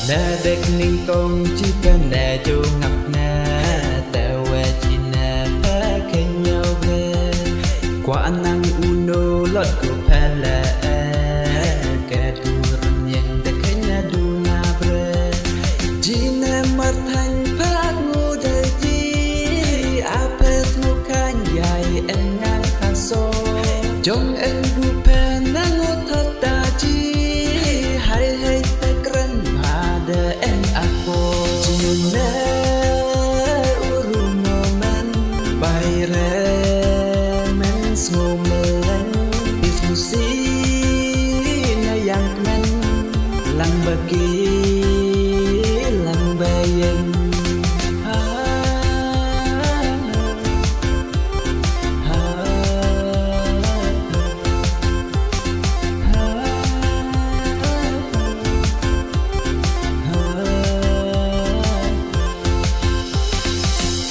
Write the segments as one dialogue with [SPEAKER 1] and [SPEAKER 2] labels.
[SPEAKER 1] nè đếch ninh tông chỉ cần nè chu ngập nè tao về chỉ nè phá khen nhau về qua năng uno lót của phe lệ kẻ đu rừng nhện để khen nè đu na bre chỉ nè mặt thành phát ngô đời chi apes ngô khanh dài em ngang pha so trong em bu phe nè ngô thật ta chi hay hay de en ako jine uruno men bayre men smomen ismusi na yang men lang bagi lang bayen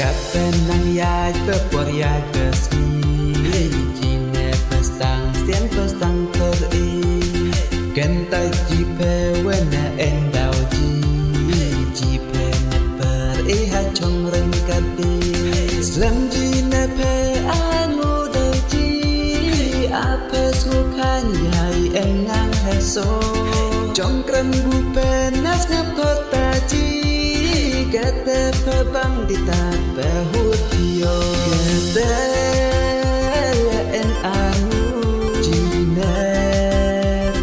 [SPEAKER 1] Kapan nang yai terpuar yai kesmi Jine pestang sian pestang teri Kentai jipe wena endau Jipe neper iha chong rengkati Slam jine pe anu daji Apes ngukan yai engang heso Chong kren bupe nas ngap kota ji Kete pebang di tape hutio Kete en anu Jine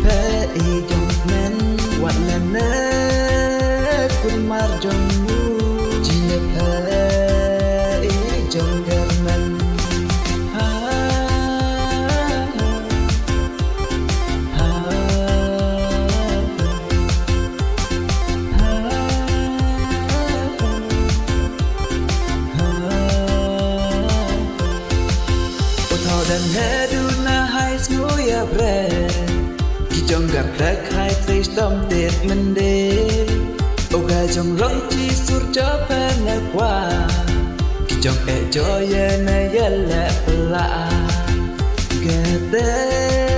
[SPEAKER 1] pe i jong men Wat lene kun mar jong mu Jine pe i jong germen Dan heduna hai snoya bre Ki jong gặp đất hai tris tâm tiệt mình đi Oga jong rong chi sur cho pena qua Ki jong e cho ye na ye le pla Gede